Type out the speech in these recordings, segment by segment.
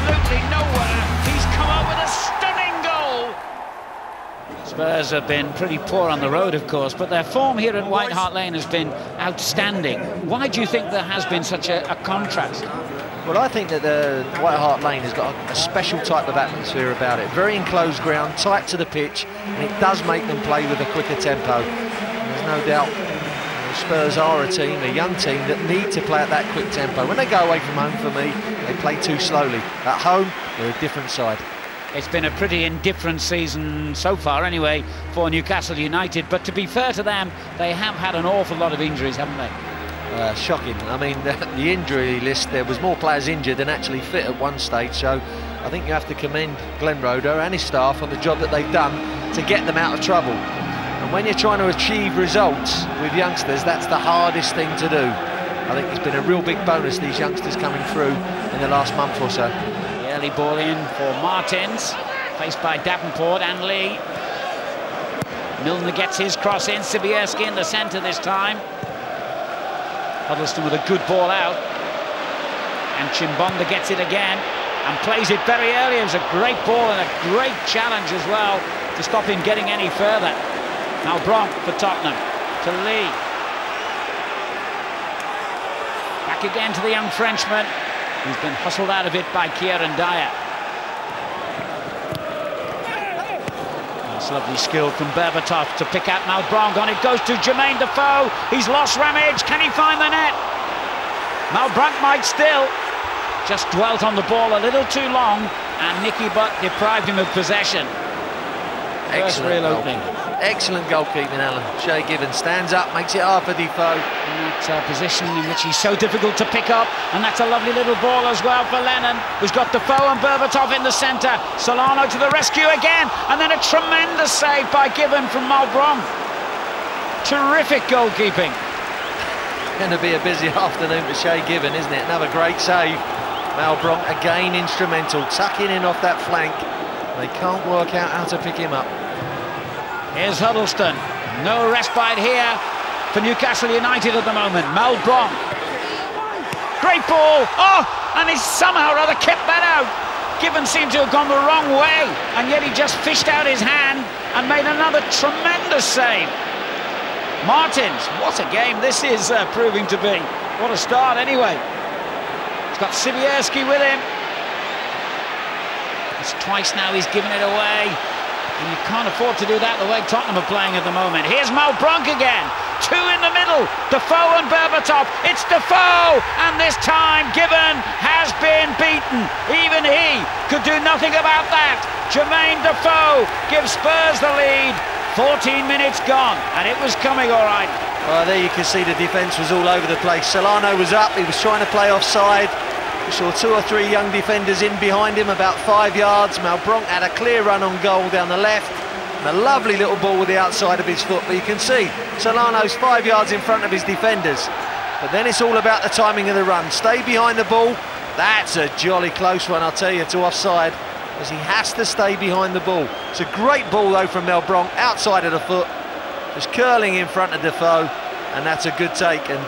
absolutely nowhere. He's come out with a stunning goal. Spurs have been pretty poor on the road, of course, but their form here at White Hart Lane has been outstanding. Why do you think there has been such a contrast? Well, I think that the White Hart Lane has got a special type of atmosphere about it. Very enclosed ground, tight to the pitch, and it does make them play with a quicker tempo. There's no doubt Spurs are a team, a young team, that need to play at that quick tempo. When they go away from home, for me, they play too slowly. At home, they're a different side. It's been a pretty indifferent season so far anyway for Newcastle United, but to be fair to them, they have had an awful lot of injuries, haven't they? Shocking. I mean, the injury list, there was more players injured than actually fit at one stage, so I think you have to commend Glenn Roeder and his staff on the job that they've done to get them out of trouble. And when you're trying to achieve results with youngsters, that's the hardest thing to do. I think it's been a real big bonus, these youngsters coming through in the last month or so. The early ball in for Martins, faced by Davenport and Lee. Milner gets his cross in, Sibierski in the centre this time. Huddleston with a good ball out, and Chimbonda gets it again and plays it very early. It was a great ball and a great challenge as well to stop him getting any further. Now Bronk for Tottenham, to Lee. Back again to the young Frenchman, who's been hustled out of it by Kieran Dyer. That's lovely skill from Berbatov to pick out Malbranc. On it goes to Jermaine Defoe. He's lost Ramage. Can he find the net? Malbranc might still. Just dwelt on the ball a little too long, and Nicky Butt deprived him of possession. First real opening. Excellent goalkeeping, Alan. Shay Given stands up, makes it hard for Defoe. In that position in which he's so difficult to pick up, and that's a lovely little ball as well for Lennon, who's got Defoe and Berbatov in the centre. Solano to the rescue again, and then a tremendous save by Given from Malbranc. Terrific goalkeeping. Going to be a busy afternoon for Shay Given, isn't it? Another great save. Malbranc again instrumental, tucking in off that flank. They can't work out how to pick him up. Here's Huddleston. No respite here for Newcastle United at the moment. Malbranc. Great ball. Oh, and he somehow or other kept that out. Given seemed to have gone the wrong way, and yet he just fished out his hand and made another tremendous save. Martins, what a game this is proving to be. What a start anyway. He's got Sibierski with him. It's twice now he's given it away. And you can't afford to do that the way Tottenham are playing at the moment. Here's Malbranc again. Two in the middle. Defoe and Berbatov. It's Defoe! And this time Given has been beaten. Even he could do nothing about that. Jermaine Defoe gives Spurs the lead. 14 minutes gone. And it was coming all right. Well, there you can see the defence was all over the place. Solano was up. He was trying to play offside. We saw two or three young defenders in behind him, about 5 yards. Malbranc had a clear run on goal down the left. And a lovely little ball with the outside of his foot. But you can see Solano's 5 yards in front of his defenders. But then it's all about the timing of the run. Stay behind the ball. That's a jolly close one, I'll tell you, to offside, as he has to stay behind the ball. It's a great ball, though, from Malbranc, outside of the foot. Just curling in front of Defoe. And that's a good take. And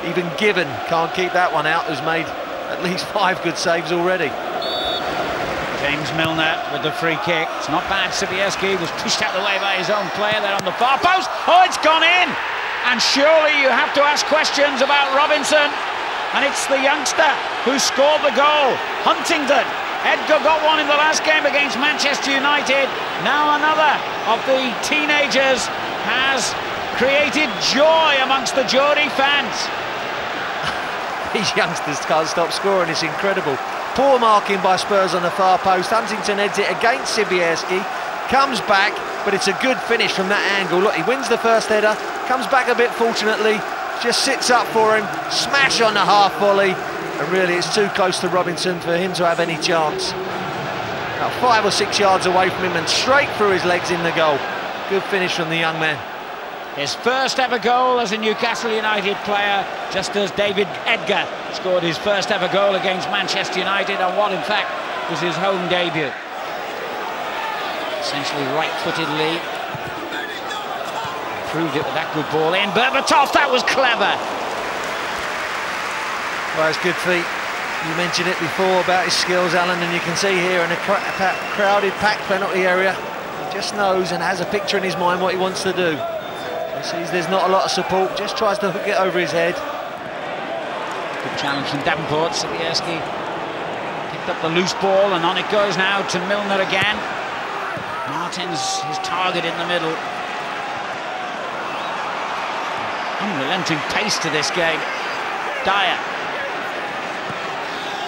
even Given can't keep that one out, who's made at least 5 good saves already. James Milner with the free kick. It's not bad. Sibierski was pushed out of the way by his own player there on the far post. Oh, it's gone in! And surely you have to ask questions about Robinson. And it's the youngster who scored the goal. Huntington. Edgar got one in the last game against Manchester United. Now another of the teenagers has created joy amongst the Geordie fans. These youngsters can't stop scoring, it's incredible. Poor marking by Spurs on the far post. Huntington heads it against Sibierski, comes back, but it's a good finish from that angle. Look, he wins the first header, comes back a bit fortunately, just sits up for him, smash on the half volley, and really it's too close to Robinson for him to have any chance. About 5 or 6 yards away from him and straight through his legs in the goal. Good finish from the young man. His first ever goal as a Newcastle United player, just as David Edgar scored his first ever goal against Manchester United on what in fact was his home debut. Essentially right-footed Lee. Proved it with that good ball in. Berbatov, that was clever. Well, it's good feet. You mentioned it before about his skills, Alan, and you can see here in a crowded, packed penalty area, he just knows and has a picture in his mind what he wants to do. He sees there's not a lot of support, just tries to hook it over his head. Good challenge from Davenport. Sobieski picked up the loose ball, and on it goes now to Milner again. Martins, his target in the middle. Unrelenting pace to this game. Dyer.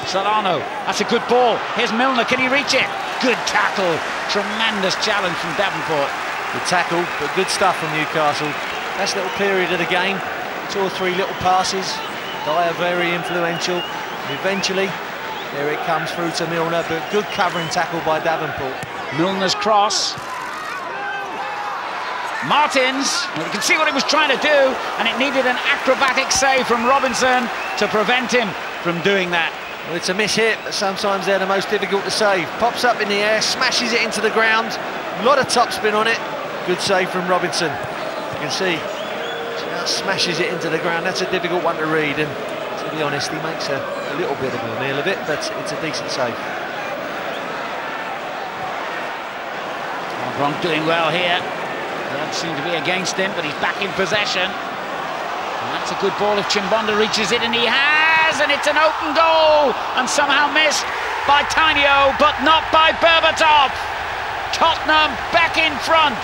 Solano, that's a good ball. Here's Milner, can he reach it? Good tackle. Tremendous challenge from Davenport. Good tackle, but good stuff from Newcastle. Best little period of the game. 2 or 3 little passes. Dyer very influential. And eventually, there it comes through to Milner, but good covering tackle by Davenport. Milner's cross. Martins, well, you can see what he was trying to do, and it needed an acrobatic save from Robinson to prevent him from doing that. Well, it's a miss-hit, but sometimes they're the most difficult to save. Pops up in the air, smashes it into the ground. A lot of topspin on it. Good save from Robinson. You can see, just smashes it into the ground. That's a difficult one to read, and to be honest, he makes a little bit of a meal of it, but it's a decent save. Bronk doing well here. That seemed to be against him, but he's back in possession. And that's a good ball if Chimbonda reaches it, and he has, and it's an open goal, and somehow missed by Tainio, but not by Berbatov. Tottenham back in front.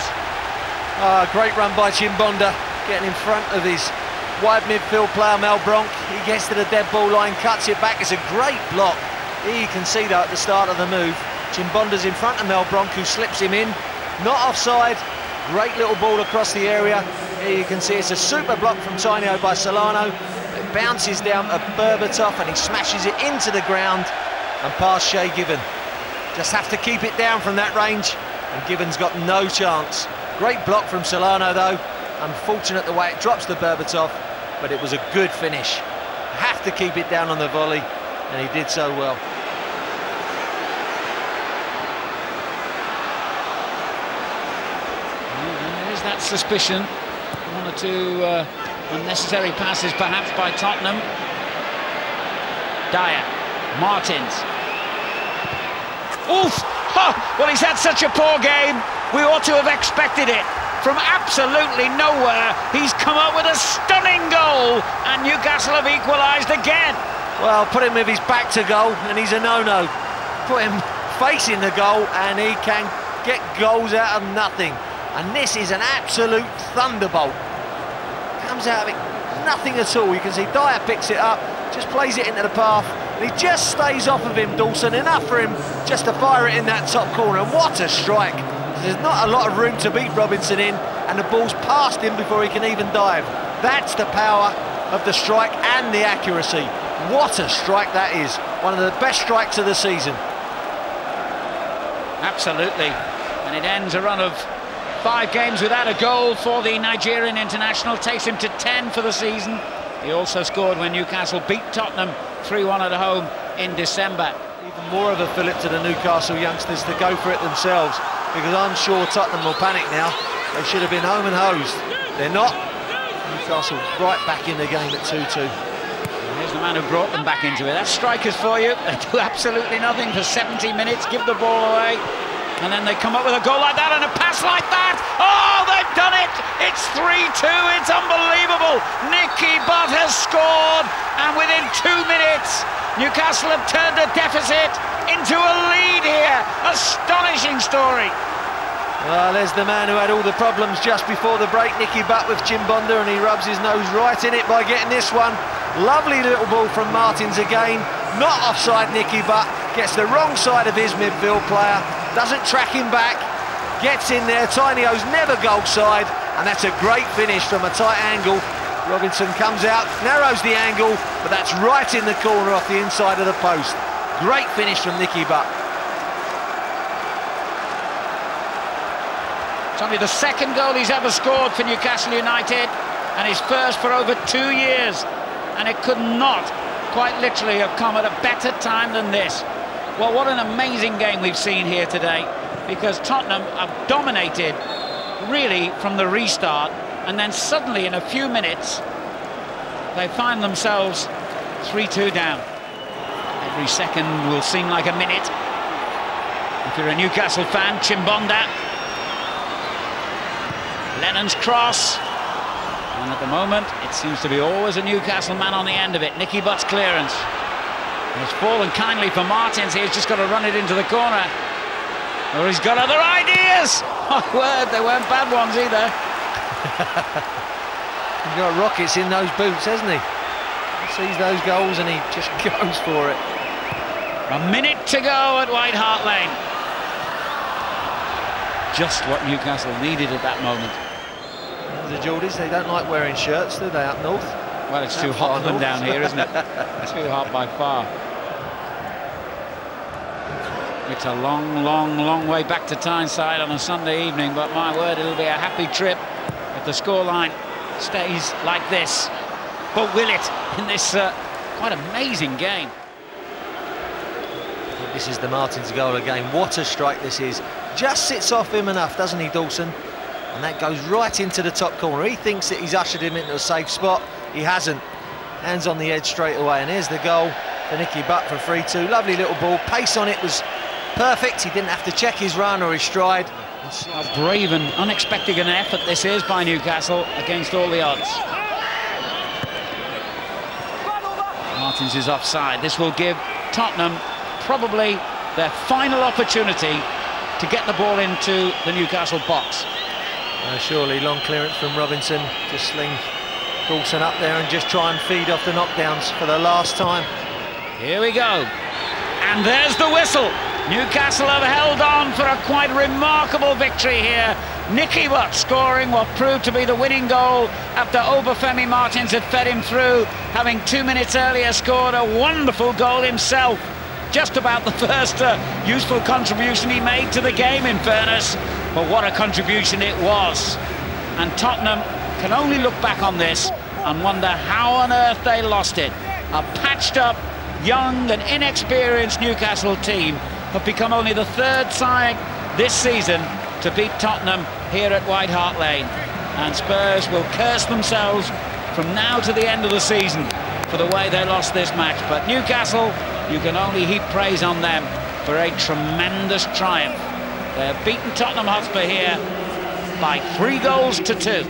Great run by Chimbonda, getting in front of his wide midfield player Mel Bronk. He gets to the dead ball line, cuts it back. It's a great block. Here you can see though at the start of the move, Chimbonda's in front of Mel Bronk, who slips him in. Not offside. Great little ball across the area. Here you can see it's a super block from Tainio by Solano. It bounces down to Berbatov and he smashes it into the ground and past Shay Given. Just have to keep it down from that range, and Given's got no chance. Great block from Solano though. Unfortunate the way it drops to Berbatov, but it was a good finish. Have to keep it down on the volley, and he did so well. That suspicion, 1 or 2 unnecessary passes perhaps by Tottenham. Dyer, Martins. Oof! Oh, well, he's had such a poor game. We ought to have expected it. From absolutely nowhere, he's come up with a stunning goal, and Newcastle have equalised again. Well, put him with his back to goal, and he's a no-no. Put him facing the goal, and he can get goals out of nothing. And this is an absolute thunderbolt. Comes out of it, nothing at all. You can see Dyer picks it up, just plays it into the path, and he just stays off of him, Dawson, enough for him just to fire it in that top corner. And what a strike. There's not a lot of room to beat Robinson in, and the ball's past him before he can even dive. That's the power of the strike and the accuracy. What a strike that is. One of the best strikes of the season. Absolutely. And it ends a run of 5 games without a goal for the Nigerian international, takes him to 10 for the season. He also scored when Newcastle beat Tottenham 3-1 at home in December. Even more of a fillip to the Newcastle youngsters to go for it themselves, because I'm sure Tottenham will panic now. They should have been home and hosed. They're not. Newcastle right back in the game at 2-2. Here's the man who brought them back into it. That's strikers for you. They do absolutely nothing for 70 minutes, give the ball away. And then they come up with a goal like that and a pass like that. Oh, they've done it! It's 3-2, it's unbelievable. Nicky Butt has scored, and within 2 minutes, Newcastle have turned a deficit into a lead here. Astonishing story. Well, there's the man who had all the problems just before the break, Nicky Butt with Chimbonda, and he rubs his nose right in it by getting this one. Lovely little ball from Martins again. Not offside, Nicky Butt. Gets the wrong side of his midfield player. Doesn't track him back. Gets in there. Tainio's never goal side. And that's a great finish from a tight angle. Robinson comes out, narrows the angle, but that's right in the corner off the inside of the post. Great finish from Nicky Butt. It's only the 2nd goal he's ever scored for Newcastle United, and his first for over 2 years. And it could not, quite literally, have come at a better time than this. Well, what an amazing game we've seen here today, because Tottenham have dominated really from the restart, and then suddenly in a few minutes they find themselves 3-2 down. Every second will seem like a minute. If you're a Newcastle fan, Chimbonda. Lennon's cross. And at the moment, it seems to be always a Newcastle man on the end of it. Nicky Butt's clearance. It's fallen kindly for Martins. He's just got to run it into the corner. Or he's got other ideas. My word, they weren't bad ones either. He's got rockets in those boots, hasn't he? He sees those goals and he just goes for it. A minute to go at White Hart Lane. Just what Newcastle needed at that moment. The Geordies, they don't like wearing shirts, do they, up north? Well, it's too hot for them down here, isn't it? Too hot by far. It's a long, long, long way back to Tyneside on a Sunday evening, but my word, it'll be a happy trip if the scoreline stays like this. But will it in this quite amazing game? I think this is the Martins goal again. What a strike this is. Just sits off him enough, doesn't he, Dawson? And that goes right into the top corner. He thinks that he's ushered him into a safe spot. He hasn't. Hands on the edge straight away. And here's the goal for Nicky Butt for 3-2. Lovely little ball. Pace on it was perfect. He didn't have to check his run or his stride. How brave and unexpected an effort this is by Newcastle against all the odds. Martins is offside. This will give Tottenham probably their final opportunity to get the ball into the Newcastle box. Surely, long clearance from Robinson to sling Dawson up there and just try and feed off the knockdowns for the last time. Here we go. And there's the whistle. Newcastle have held on for a quite remarkable victory here. Nicky Butt scoring what proved to be the winning goal after Obafemi Martins had fed him through, having 2 minutes earlier scored a wonderful goal himself. Just about the first useful contribution he made to the game, in fairness. But what a contribution it was. And Tottenham can only look back on this and wonder how on earth they lost it. A patched-up, young and inexperienced Newcastle team have become only the third side this season to beat Tottenham here at White Hart Lane. And Spurs will curse themselves from now to the end of the season for the way they lost this match. But Newcastle, you can only heap praise on them for a tremendous triumph. They've beaten Tottenham Hotspur here by 3 goals to 2.